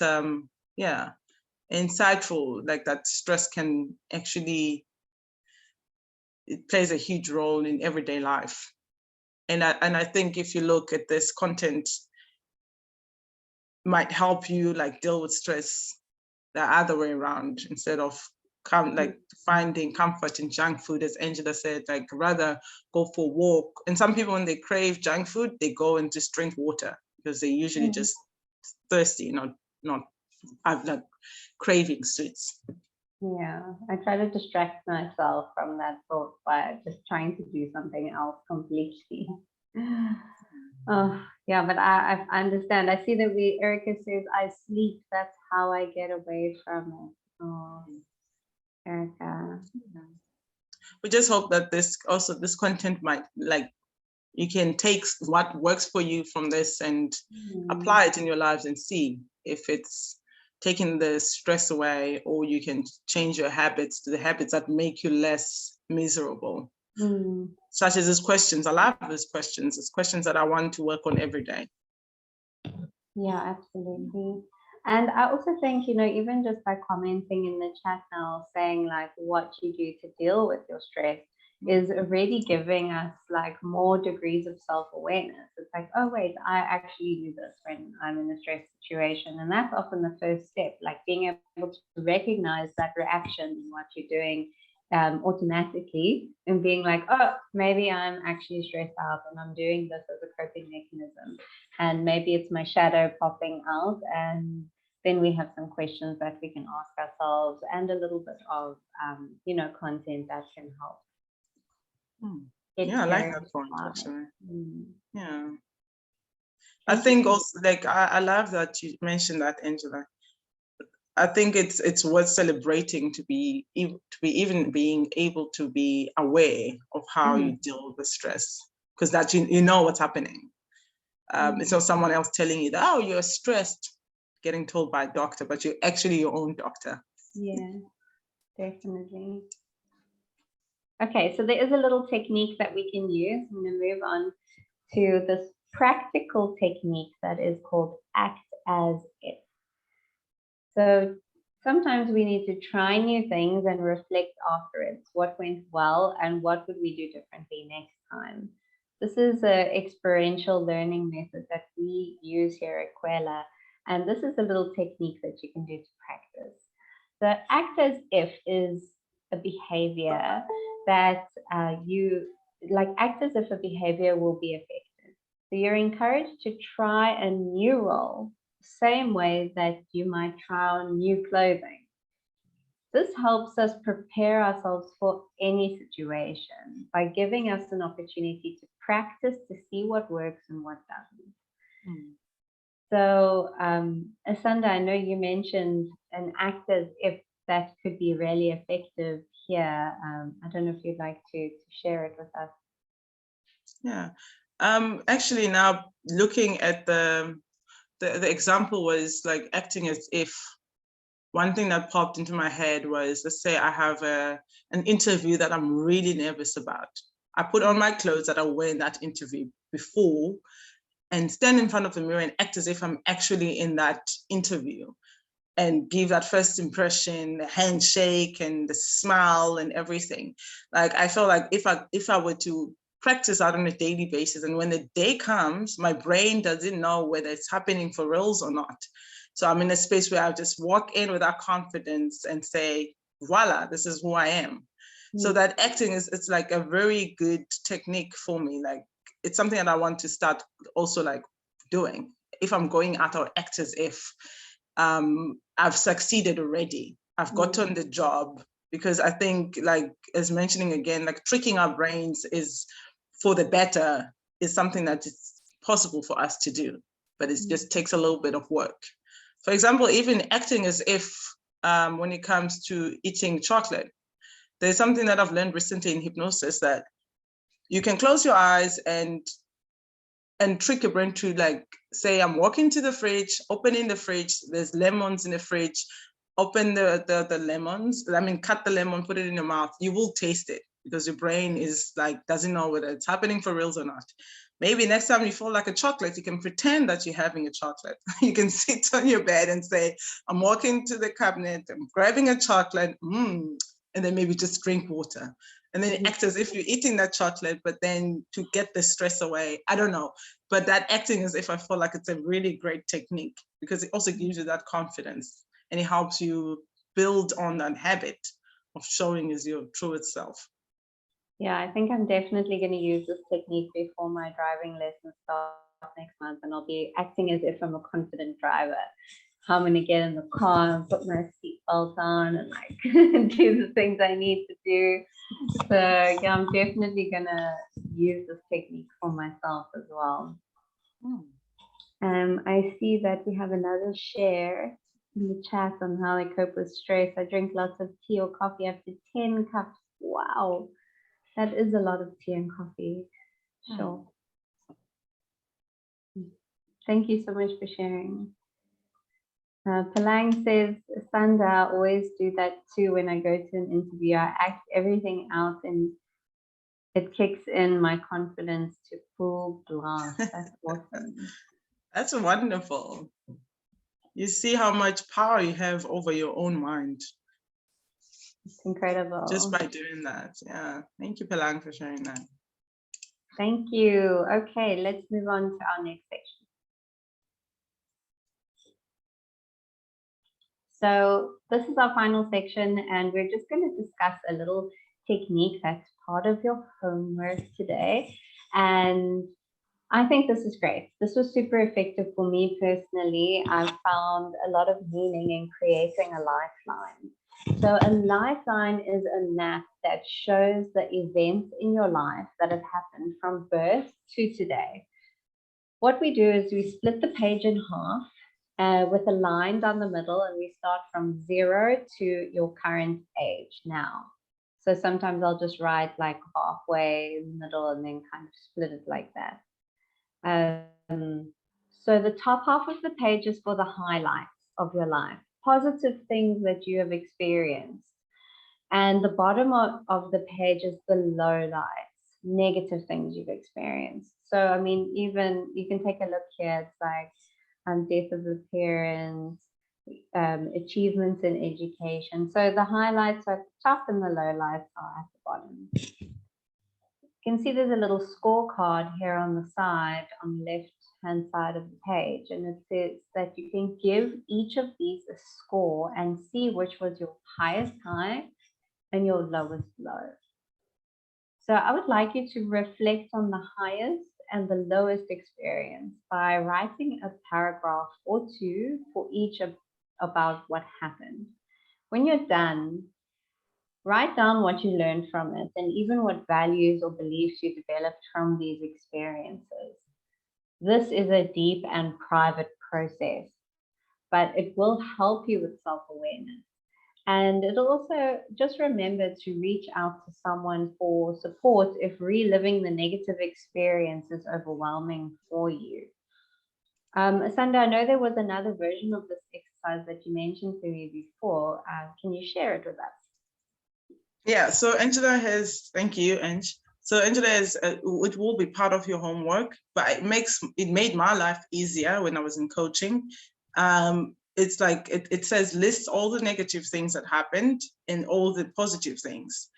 Speaker 1: insightful, like that stress can actually, it plays a huge role in everyday life. And I think if you look at this content, might help you like deal with stress the other way around, instead of finding comfort in junk food, as Angela said, like rather go for a walk. And some people, when they crave junk food, they go and just drink water because they usually just thirsty, not have like craving sweets.
Speaker 2: Yeah, I try to distract myself from that thought by just trying to do something else completely. Oh, yeah, but I understand. I see that Erica says, I sleep. That's how I get away from it. Oh, Erica.
Speaker 1: We just hope that this content might, like, you can take what works for you from this and apply it in your lives and see if it's taking the stress away, or you can change your habits to the habits that make you less miserable. Such as these questions. I love these questions. It's questions that I want to work on every day.
Speaker 2: Yeah, absolutely. And I also think, you know, even just by commenting in the chat now, saying like what you do to deal with your stress is already giving us like more degrees of self-awareness. It's like, oh wait, I actually do this when I'm in a stress situation. And that's often the first step, like being able to recognize that reaction and what you're doing automatically, and being like, oh, maybe I'm actually stressed out and I'm doing this as a coping mechanism. And maybe it's my shadow popping out, and then we have some questions that we can ask ourselves and a little bit of, content that can help.
Speaker 1: Yeah, I like that point, actually. Yeah. I
Speaker 2: Thank
Speaker 1: think
Speaker 2: you.
Speaker 1: also, like, I love that you mentioned that, Angela. I think it's worth celebrating to be even being able to be aware of how you deal with the stress, because that you know what's happening. It's not someone else telling you that, oh, you're stressed, getting told by a doctor, but you're actually your own doctor.
Speaker 2: Yeah, definitely. Okay, so there is a little technique that we can use. I'm going to move on to this practical technique that is called act as if. So sometimes we need to try new things and reflect afterwards. What went well and what would we do differently next time? This is an experiential learning method that we use here at Khwela. And this is a little technique that you can do to practice. The act as if is a behavior that act as if a behavior will be effective. So you're encouraged to try a new role, same way that you might try on new clothing. This helps us prepare ourselves for any situation by giving us an opportunity to practice to see what works and what doesn't. So, Asanda, I know you mentioned an act as if that could be really effective here. I don't know if you'd like to share it with us.
Speaker 1: Yeah. Actually, now looking at the example was like acting as if. One thing that popped into my head was, let's say I have an interview that I'm really nervous about. I put on my clothes that I wear in that interview before and stand in front of the mirror and act as if I'm actually in that interview and give that first impression, the handshake and the smile and everything. Like, I felt like if I were to practice that on a daily basis, and when the day comes, my brain doesn't know whether it's happening for reals or not. So I'm in a space where I just walk in with that confidence and say, voila, this is who I am. So that acting it's like a very good technique for me. Like, it's something that I want to start also like doing. If I'm going out, or act as if I've succeeded already. I've gotten the job, because I think, like, as mentioning again, like tricking our brains is for the better is something that is possible for us to do, but it just takes a little bit of work. For example, even acting as if when it comes to eating chocolate, there's something that I've learned recently in hypnosis, that you can close your eyes and trick your brain to, like, say I'm walking to the fridge, opening the fridge, there's lemons in the fridge, open the lemons, cut the lemon, put it in your mouth, you will taste it, because your brain is like, doesn't know whether it's happening for reals or not. Maybe next time you feel like a chocolate, you can pretend that you're having a chocolate. You can sit on your bed and say, I'm walking to the cabinet, I'm grabbing a chocolate, and then maybe just drink water. And then act as if you're eating that chocolate, but then to get the stress away, I don't know. But that acting as if, I feel like it's a really great technique, because it also gives you that confidence, and it helps you build on that habit of showing as your truest self.
Speaker 2: Yeah, I think I'm definitely going to use this technique before my driving lesson starts next month, and I'll be acting as if I'm a confident driver. I'm going to get in the car and put my seatbelt on and like do the things I need to do. So yeah, I'm definitely going to use this technique for myself as well. I see that we have another share in the chat on how I cope with stress. I drink lots of tea or coffee, up to 10 cups. Wow. That is a lot of tea and coffee. Sure. Thank you so much for sharing. Palang says, Sanda, always do that too when I go to an interview. I act everything out and it kicks in my confidence to full blast. That's awesome.
Speaker 1: That's wonderful. You see how much power you have over your own mind.
Speaker 2: It's incredible.
Speaker 1: Just by doing that. Yeah. Thank you, Palang, for sharing that.
Speaker 2: Thank you. Okay, let's move on to our next section. So this is our final section, and we're just going to discuss a little technique that's part of your homework today. And I think this is great. This was super effective for me personally. I've found a lot of meaning in creating a lifeline. So a lifeline is a map that shows the events in your life that have happened from birth to today. What we do is we split the page in half with a line down the middle, and we start from 0 to your current age now. So sometimes I'll just write like halfway in the middle and then kind of split it like that. So the top half of the page is for the highlights of your life, positive things that you have experienced. And the bottom of the page is the lowlights, negative things you've experienced. So, I mean, even you can take a look here. It's like death of a parent, achievements in education. So the highlights are at the top and the lowlights are at the bottom. You can see there's a little scorecard here on the side, on the left-hand side of the page, and it says that you can give each of these a score and see which was your highest high and your lowest low. So I would like you to reflect on the highest and the lowest experience by writing a paragraph or two for each about what happened. When you're done, write down what you learned from it and even what values or beliefs you developed from these experiences. This is a deep and private process, but it will help you with self-awareness. And it'll also just remember to reach out to someone for support if reliving the negative experience is overwhelming for you. Asanda, I know there was another version of this exercise that you mentioned to me before. Can you share it with us?
Speaker 1: Yeah, so Angela has, thank you, Ange. So Angela is, it will be part of your homework, but it made my life easier when I was in coaching. It's like, it says list all the negative things that happened and all the positive things.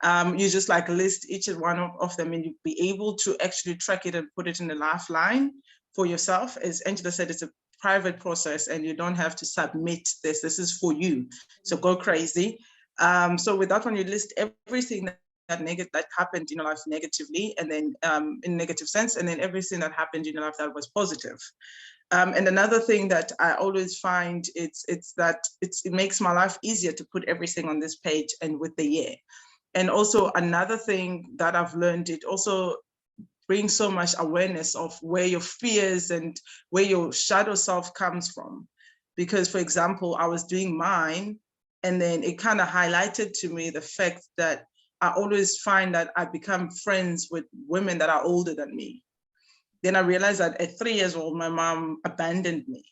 Speaker 1: You just like list each one of them, and you'll be able to actually track it and put it in the lifeline for yourself. As Angela said, it's a private process and you don't have to submit this. This is for you. So go crazy. So with that one, you list everything that happened in your life negatively, and then in negative sense, and then everything that happened in your life that was positive. And another thing that I always find it makes my life easier to put everything on this page and with the year. And also another thing that I've learned, it also brings so much awareness of where your fears and where your shadow self comes from. Because, for example, I was doing mine, and then it kind of highlighted to me the fact that I always find that I become friends with women that are older than me. Then I realized that at 3 years old, my mom abandoned me.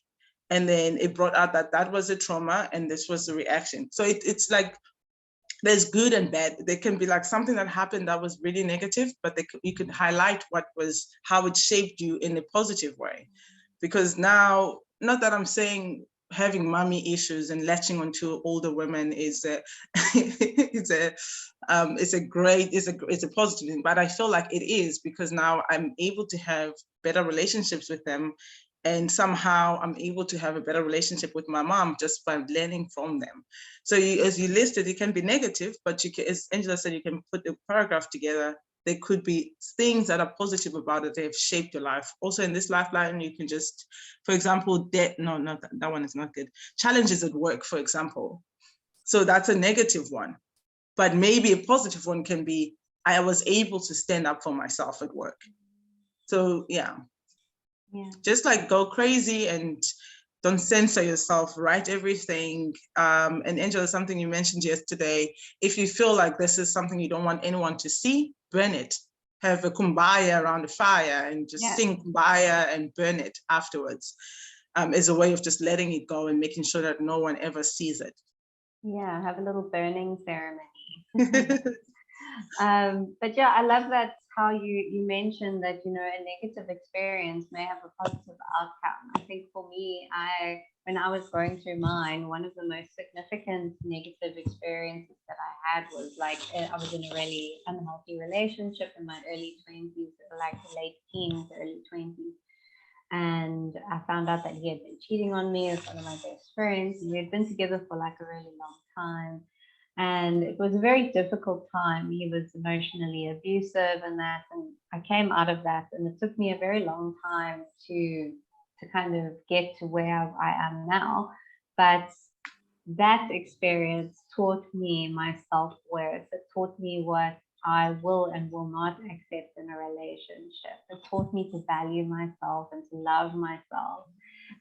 Speaker 1: And then it brought out that that was a trauma and this was the reaction. So it's like, there's good and bad. There can be like something that happened that was really negative, but you could highlight how it shaped you in a positive way. Because now, not that I'm saying having mommy issues and latching onto older women is it's a positive thing, but I feel like it is, because now I'm able to have better relationships with them, and somehow I'm able to have a better relationship with my mom just by learning from them. So as you listed, it can be negative, but you can, as Angela said, you can put a paragraph together. There could be things that are positive about it. They have shaped your life. Also in this lifeline, you can just, for example, that one is not good. Challenges at work, for example. So that's a negative one. But maybe a positive one can be, I was able to stand up for myself at work. So yeah. Just like go crazy and don't censor yourself, write everything. And Angela, something you mentioned yesterday, if you feel like this is something you don't want anyone to see, burn it. Have a kumbaya around the fire and just sing kumbaya and burn it afterwards, as a way of just letting it go and making sure that no one ever sees it.
Speaker 2: Yeah, have a little burning ceremony. But yeah, I love that how you mentioned that, you know, a negative experience may have a positive outcome. I think for me, when I was going through mine, one of the most significant negative experiences that I had was like, I was in a really unhealthy relationship in my early 20s, like late teens, early 20s. And I found out that he had been cheating on me with one of my best friends. And we had been together for like a really long time. And it was a very difficult time. He was emotionally abusive and that, and I came out of that, and it took me a very long time to kind of get to where I am now. But that experience taught me my self-worth. It taught me what I will and will not accept in a relationship. It taught me to value myself and to love myself.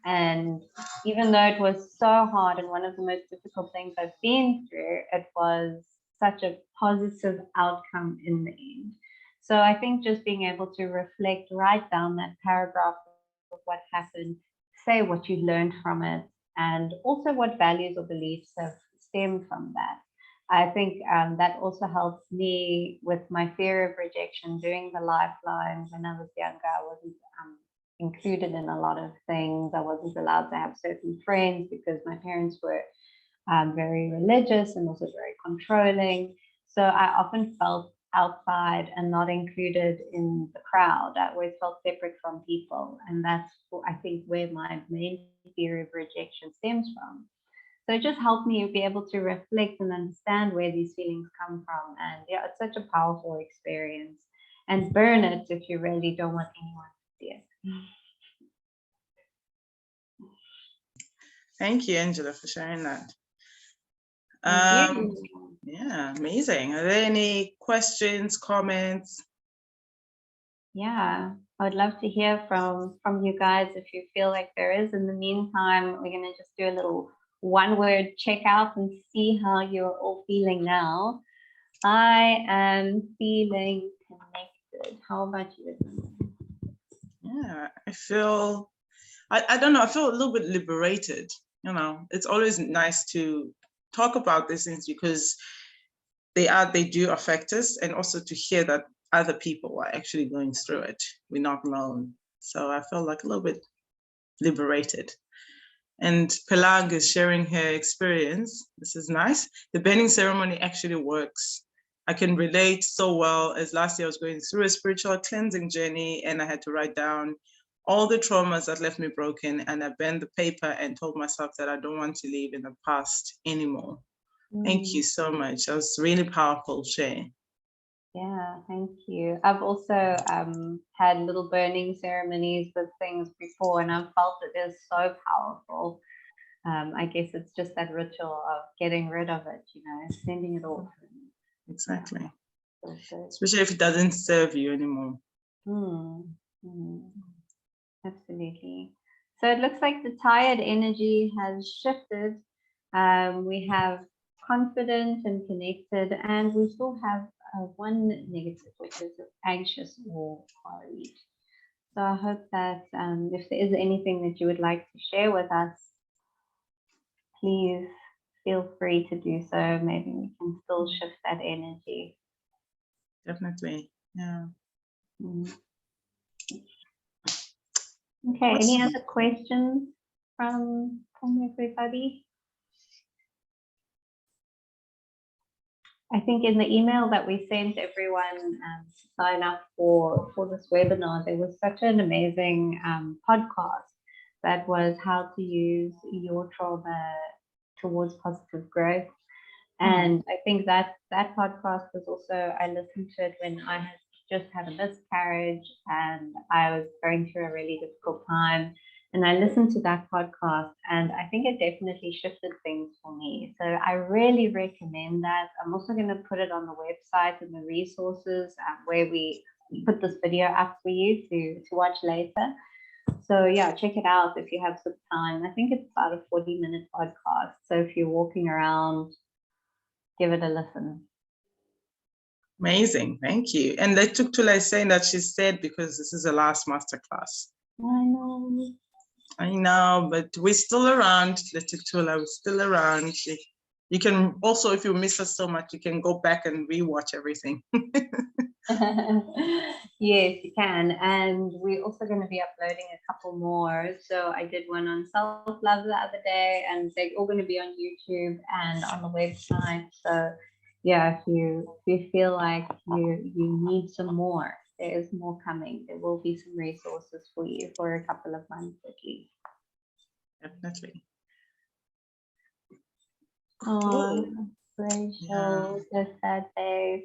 Speaker 2: And even though it was so hard and one of the most difficult things I've been through, it was such a positive outcome in the end. So I think just being able to reflect, write down that paragraph of what happened, say what you learned from it, and also what values or beliefs have stemmed from that. I think that also helps me with my fear of rejection. Doing the lifeline when I was younger, I wasn't included in a lot of things. I wasn't allowed to have certain friends because my parents were very religious and also very controlling. So I often felt outside and not included in the crowd. I always felt separate from people. And that's, I think, where my main fear of rejection stems from. So it just helped me be able to reflect and understand where these feelings come from. And yeah, it's such a powerful experience. And burn it if you really don't want anyone to see it.
Speaker 1: Thank you, Angela, for sharing that.
Speaker 2: Thank you.
Speaker 1: Yeah, amazing. Are there any questions, comments?
Speaker 2: Yeah, I would love to hear from you guys if you feel like there is. In the meantime, we're going to just do a little one-word checkout and see how you're all feeling now. I am feeling connected. How about you?
Speaker 1: Yeah, I feel, I don't know, I feel a little bit liberated. You know, it's always nice to talk about these things because they do affect us, and also to hear that other people are actually going through it. We're not alone. So I feel like a little bit liberated. And Pelang is sharing her experience. This is nice. The burning ceremony actually works. I can relate so well, as last year I was going through a spiritual cleansing journey and I had to write down all the traumas that left me broken, and I burned the paper and told myself that I don't want to live in the past anymore. Thank you so much. That was really powerful share.
Speaker 2: Yeah, thank you. I've also had little burning ceremonies with things before, and I've felt it is so powerful. I guess it's just that ritual of getting rid of it, you know, sending it off.
Speaker 1: Exactly.
Speaker 2: Yeah,
Speaker 1: especially if it doesn't serve you anymore.
Speaker 2: Absolutely. So it looks like the tired energy has shifted. We have confident and connected, and we still have one negative, which is anxious or worried. So I hope that if there is anything that you would like to share with us, please feel free to do so. Maybe we can still shift that energy.
Speaker 1: Definitely, yeah.
Speaker 2: Okay, any other questions from everybody? I think in the email that we sent everyone to sign up for this webinar, there was such an amazing podcast that was how to use your trauma towards positive growth. And I think that podcast was also, I listened to it when I had just had a miscarriage and I was going through a really difficult time. And I listened to that podcast and I think it definitely shifted things for me. So I really recommend that. I'm also going to put it on the website and the resources where we put this video up for you to watch later. So yeah, check it out if you have some time. I think it's about a 40-minute podcast. So if you're walking around, give it a listen.
Speaker 1: Amazing, thank you. And Letuktula is saying that she's sad because this is the last masterclass. I know, but we're still around, Letuktula, we're still around. You can also, if you miss us so much, you can go back and rewatch everything.
Speaker 2: Yes, you can. And we're also going to be uploading a couple more. So I did one on self-love the other day, and they're all going to be on YouTube and on the website. So yeah, if you feel like you need some more, there is more coming. There will be some resources for you for a couple of months at least.
Speaker 1: Definitely.
Speaker 2: Oh, Rachel, the sad face.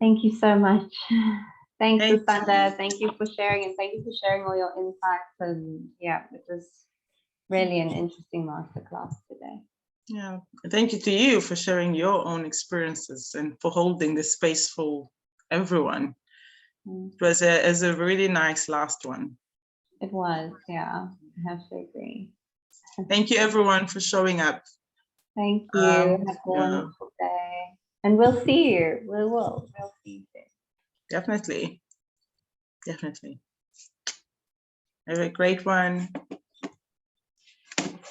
Speaker 2: Thank you so much. Thanks, Asanda. Thank you for sharing, and thank you for sharing all your insights. And yeah, it was really an interesting masterclass today.
Speaker 1: Yeah, thank you to you for sharing your own experiences and for holding this space for everyone. It was a really nice last one.
Speaker 2: It was, yeah, I have to agree.
Speaker 1: Thank you, everyone, for showing up.
Speaker 2: Thank you. Have a wonderful day. And we'll see you. We'll see you soon.
Speaker 1: Definitely. Definitely. Have a great one.